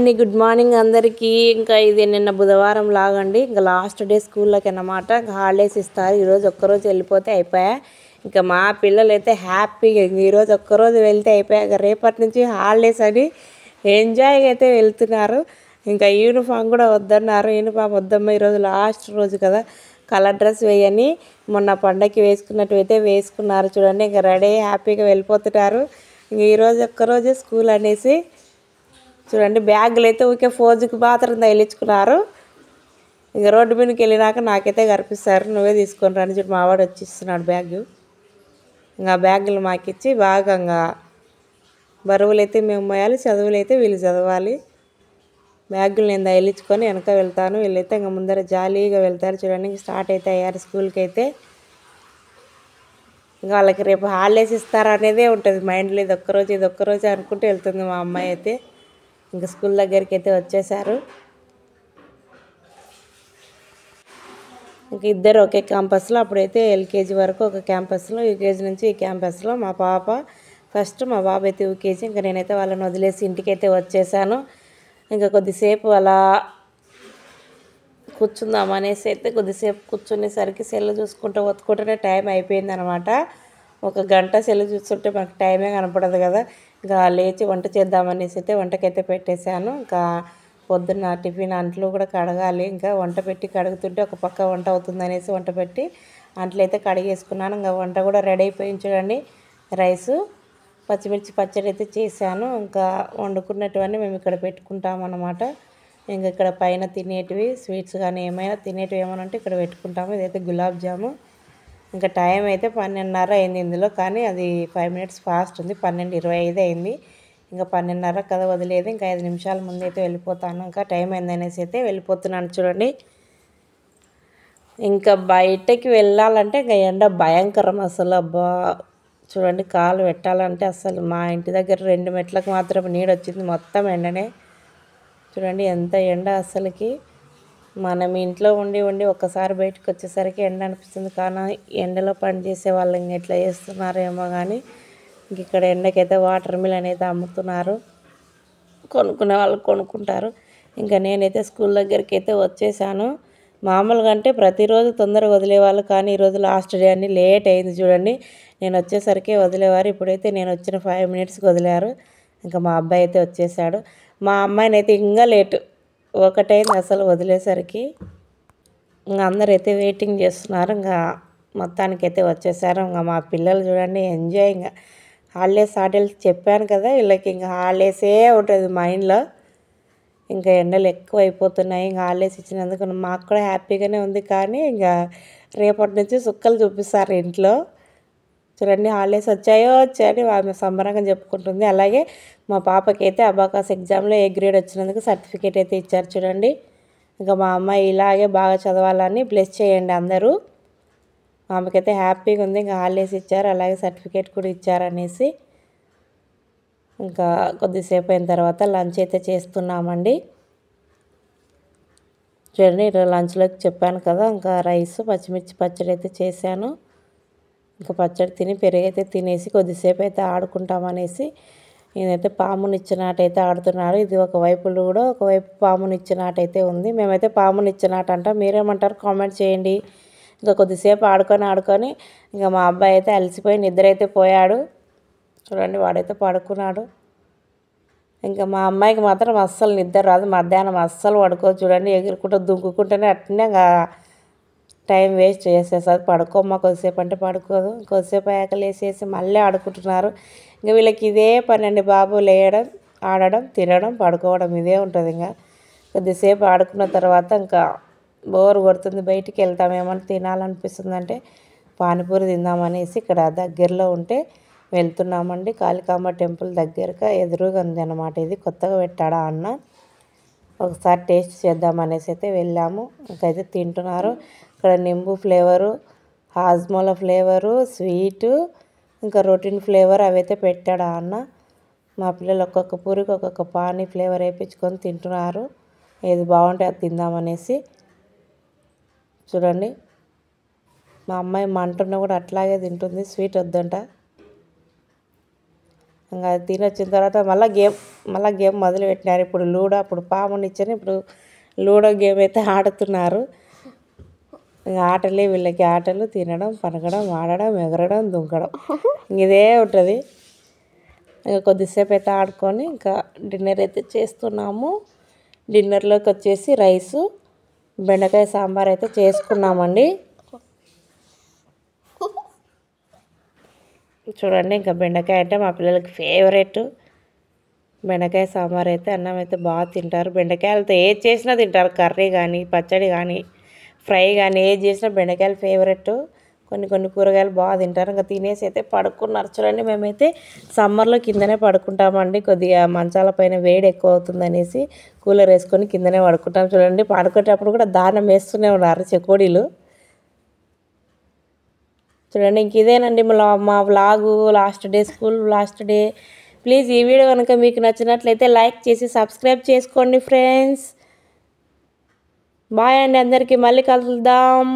అండి, good morning అందరికీ. ఇంకా ఇది నిన్న బుధవారం లాగండి, ఇంకా లాస్ట్ డే స్కూల్లోకి అన్నమాట. ఇంకా హాలిడేస్ ఇస్తారు. ఈరోజు ఒక్కరోజు వెళ్ళిపోతే అయిపోయా. ఇంకా మా పిల్లలు అయితే హ్యాపీగా ఈరోజు ఒక్కరోజు వెళ్తే అయిపోయాక రేపటి నుంచి హాలిడేస్ అని ఎంజాయ్గా అయితే వెళ్తున్నారు. ఇంకా యూనిఫామ్ కూడా వద్దన్నారు. యూనిఫామ్ వద్దమ్మా, ఈరోజు లాస్ట్ రోజు కదా, కలర్ డ్రెస్ వేయని మొన్న పండగకి వేసుకున్నట్టు అయితే వేసుకున్నారు. చూడండి, ఇంకా రెడీ హ్యాపీగా వెళ్ళిపోతున్నారు. ఇంక ఈరోజు ఒక్కరోజే స్కూల్ అనేసి చూడండి, బ్యాగులు అయితే ఊరికే ఫోజుకి మాత్రం తగిలించుకున్నారు. ఇంక రోడ్డు మీదకి వెళ్ళినాక నాకైతే కనిపిస్తారు, నువ్వే తీసుకొని రాని చూడు మావాడు వచ్చి ఇస్తున్నాడు బ్యాగు. ఇంకా బ్యాగులు మాకిచ్చి బాగా ఇంకా బరువులు అయితే మేము మోయాలి, చదువులు అయితే వీళ్ళు చదవాలి. బ్యాగులు నేను తగిలించుకొని వెనక వెళ్తాను, వీళ్ళైతే ఇంకా ముందర జాలీగా వెళ్తారు. చూడండి, స్టార్ట్ అయితే అయ్యారు స్కూల్కి అయితే. ఇంకా వాళ్ళకి రేపు హాలిడేస్ ఇస్తారు అనేదే ఉంటుంది మైండ్లో, ఇది ఒక్కరోజు అనుకుంటూ వెళ్తుంది మా అమ్మాయి అయితే. ఇంకా స్కూల్ దగ్గరికి అయితే వచ్చేసారు. ఇంక ఇద్దరు ఒకే క్యాంపస్లో, అప్పుడైతే ఎల్కేజీ వరకు ఒక క్యాంపస్లో, యూకేజీ నుంచి ఈ క్యాంపస్లో. మా పాప ఫస్ట్, మా బాబు అయితే యూకేజీ. ఇంకా నేనైతే వాళ్ళని వదిలేసి ఇంటికైతే వచ్చేసాను. ఇంకా కొద్దిసేపు అలా కూర్చుందాం అనేసి అయితే కొద్దిసేపు కూర్చునేసరికి సెల్ చూసుకుంటూ ఒత్తుకుంటూనే టైం అయిపోయింది అనమాట. ఒక గంట సెల్ చూస్తుంటే మనకు టైమే కనపడదు కదా. ఇంకా లేచి వంట చేద్దామనేసి అయితే వంటకైతే పెట్టేశాను. ఇంకా పొద్దున్న టిఫిన్ అంట్లు కూడా కడగాలి. ఇంకా వంట పెట్టి కడుగుతుంటే ఒక పక్క వంట అవుతుంది అనేసి వంట పెట్టి అంట్లు అయితే కడిగేసుకున్నాను. ఇంకా వంట కూడా రెడీ అయిపోయింది చూడండి. రైసు, పచ్చిమిర్చి పచ్చడి అయితే చేశాను. ఇంకా వండుకున్నటువన్నీ మేము ఇక్కడ పెట్టుకుంటాం అన్నమాట. ఇంకా ఇక్కడ పైన తినేటివి స్వీట్స్ కానీ ఏమైనా తినేటివి ఏమైనా ఉంటే ఇక్కడ పెట్టుకుంటాము. ఇదైతే గులాబ్ జాము. ఇంకా టైం అయితే 12:30 అయింది ఇందులో, కానీ అది 5 minutes ఫాస్ట్ ఉంది. 12:25 అయింది. ఇంకా 12:30 కదా వదిలేదు. ఇంకా 5 నిమిషాల ముందు అయితే వెళ్ళిపోతాను. ఇంకా టైం అయిందనేసి అయితే వెళ్ళిపోతున్నాను చూడండి. ఇంకా బయటకి వెళ్ళాలంటే ఇంకా ఎండ భయంకరం అసలు. అబ్బా చూడండి, కాలు పెట్టాలంటే అసలు మా ఇంటి దగ్గర 2 మెట్లకు మాత్రం నీడ వచ్చింది, మొత్తం ఎండనే. చూడండి ఎంత ఎండ అసలుకి. మనం ఇంట్లో ఉండి ఒక్కసారి బయటకు వచ్చేసరికి ఎండ అనిపిస్తుంది, కానీ ఎండలో పని చేసే వాళ్ళు ఇంక ఎట్లా చేస్తున్నారేమో కానీ. ఇంక ఇక్కడ ఎండకైతే వాటర్ మిలన్ అయితే అమ్ముతున్నారు, కొనుక్కునే వాళ్ళు కొనుక్కుంటారు. ఇంకా నేనైతే స్కూల్ దగ్గరికి అయితే వచ్చేసాను. మామూలుగా అంటే ప్రతిరోజు తొందరగా వదిలేవాళ్ళు, కానీ ఈరోజు లాస్ట్ డే అని లేట్ అయింది చూడండి. నేను వచ్చేసరికి వదిలేవారు, ఇప్పుడైతే నేను వచ్చిన 5 minutesకి వదిలేరు. ఇంకా మా అబ్బాయి అయితే వచ్చేసాడు. మా అమ్మాయిని అయితే ఇంకా లేటు, ఒకటైంది అసలు వదిలేసరికి. ఇంకా అందరైతే వెయిటింగ్ చేస్తున్నారు. ఇంకా మొత్తానికైతే వచ్చేసారు. ఇంకా మా పిల్లలు చూడండి ఎంజాయ్. ఇంకా హాలిడేస్ చెప్పాను కదా, వీళ్ళకి ఇంకా హాలిడేసే ఉంటుంది మైండ్లో. ఇంకా ఎండలు ఎక్కువ అయిపోతున్నాయి. ఇంకా హాలిడేస్ ఇచ్చినందుకు మాకు కూడా హ్యాపీగానే ఉంది, కానీ ఇంకా రేపటి నుంచి సుక్కలు చూపిస్తారు ఇంట్లో. చూడండి, హాలిడేస్ వచ్చాయని ఆమె సంబరంగా చెప్పుకుంటుంది. అలాగే మా పాపకి అయితే అబాకస్ ఎగ్జామ్లో ఏ గ్రేడ్ వచ్చినందుకు సర్టిఫికేట్ అయితే ఇచ్చారు చూడండి. ఇంకా మా అమ్మాయి ఇలాగే బాగా చదవాలని బ్లెస్ చేయండి అందరూ. ఆమెకైతే హ్యాపీగా ఉంది. ఇంకా హాలిడేస్ ఇచ్చారు, అలాగే సర్టిఫికేట్ కూడా ఇచ్చారనేసి. ఇంకా కొద్దిసేపు అయిన తర్వాత లంచ్ అయితే చేస్తున్నామండి. చూడండి, లంచ్లోకి చెప్పాను కదా, ఇంకా రైస్, పచ్చిమిర్చి పచ్చడి అయితే చేశాను. ఇంకా పచ్చడి తిని పెరుగైతే తినేసి కొద్దిసేపు అయితే ఆడుకుంటామనేసి నేనైతే పామునిచ్చినాటైతే ఆడుతున్నారు. ఇది ఒకవైపు లూడో, ఒకవైపు పామునిచ్చినాటైతే ఉంది. మేమైతే పామునిచ్చినాట అంటాం, మీరేమంటారు కామెంట్ చేయండి. ఇంకా కొద్దిసేపు ఆడుకొని ఇంకా మా అబ్బాయి అయితే అలసిపోయి నిద్ర అయితే పోయాడు. చూడండి, వాడైతే పడుకున్నాడు. ఇంకా మా అమ్మాయికి మాత్రం అస్సలు నిద్ర రాదు, మధ్యాహ్నం అస్సలు పడుకోదు. చూడండి, ఎగురుకుంటూ దుంకుకుంటూనే అట్నే టైం వేస్ట్ చేసేస్తుంది. పడుకోమ్మా కొద్దిసేపు అంటే పడుకోదు. కొద్దిసేపు అయ్యాక లేసేసి మళ్ళీ ఆడుకుంటున్నారు. ఇంకా వీళ్ళకి ఇదే పని అండి బాబు, లేయడం, ఆడడం, తినడం, పడుకోవడం ఇదే ఉంటుంది. ఇంకా కొద్దిసేపు ఆడుకున్న తర్వాత ఇంకా బోర్ కొడుతుంది, బయటికి వెళ్తామేమని తినాలనిపిస్తుందంటే పానీపూరి తిందామనేసి ఇక్కడ దగ్గరలో ఉంటే వెళ్తున్నామండి. కాళికాంబ టెంపుల్ దగ్గరగా ఎదురుగా ఉంది అన్నమాట. ఇది కొత్తగా పెట్టాడా అన్న, ఒకసారి టేస్ట్ చేద్దామనేసి అయితే వెళ్ళాము. ఇంకైతే తింటున్నారు. ఇక్కడ నింబు ఫ్లేవరు, హాజ్మోలా ఫ్లేవరు, స్వీటు, ఇంకా రొటీన్ ఫ్లేవర్ అవైతే పెట్టాడు అన్న. మా పిల్లలు ఒక్కొక్క పూరికి ఒక్కొక్క పానీ ఫ్లేవర్ వేయించుకొని తింటున్నారు. ఏది బాగుంటే అది తిందామనేసి. చూడండి, మా అమ్మాయి మంటున్న కూడా అట్లాగే తింటుంది, స్వీట్ వద్దంట. ఇంకా అది తినొచ్చిన తర్వాత మళ్ళీ గేమ్ మొదలుపెట్టినారు. ఇప్పుడు లూడో, అప్పుడు పామునిచ్చారు, ఇప్పుడు లూడో గేమ్ అయితే ఆడుతున్నారు. ఇంకా ఆటలే వీళ్ళకి ఆటలు, తినడం, పనకడం, ఆడడం, ఎగరడం, దుంకడం ఇదే ఉంటుంది. ఇంకా కొద్దిసేపు అయితే ఆడుకొని ఇంకా డిన్నర్ అయితే చేస్తున్నాము. డిన్నర్లోకి వచ్చేసి రైసు, బెండకాయ సాంబార్ అయితే చేసుకున్నామండి. చూడండి, ఇంకా బెండకాయ అంటే మా పిల్లలకి ఫేవరెట్. బెండకాయ సాంబార్ అయితే అన్నం అయితే బాగా తింటారు. బెండకాయలతో ఏది చేసినా తింటారు. కర్రీ కానీ, పచ్చడి కానీ, ఫ్రై కానీ ఏది చేసినా బెండకాయలు ఫేవరెట్. కొన్ని కూరగాయలు బాగా తింటారు. ఇంకా తినేసి అయితే పడుకున్నారు. చూడండి, మేమైతే సమ్మర్లో కిందనే పడుకుంటామండి. కొద్దిగా మంచాల పైన వేడి ఎక్కువ అవుతుందనేసి కూలర్ వేసుకొని కిందనే పడుకుంటాం. చూడండి, పడుకునేటప్పుడు కూడా దానం వేస్తూనే ఉన్నారు చెకోడీలు. చూడండి, ఇంక ఇదేనండి మా vlog, last day, school last day. Please ఈ వీడియో కనుక మీకు నచ్చినట్లయితే లైక్ చేసి సబ్స్క్రైబ్ చేసుకోండి ఫ్రెండ్స్. బాయ్ అండి అందరికీ, మళ్ళీ కలుద్దాం.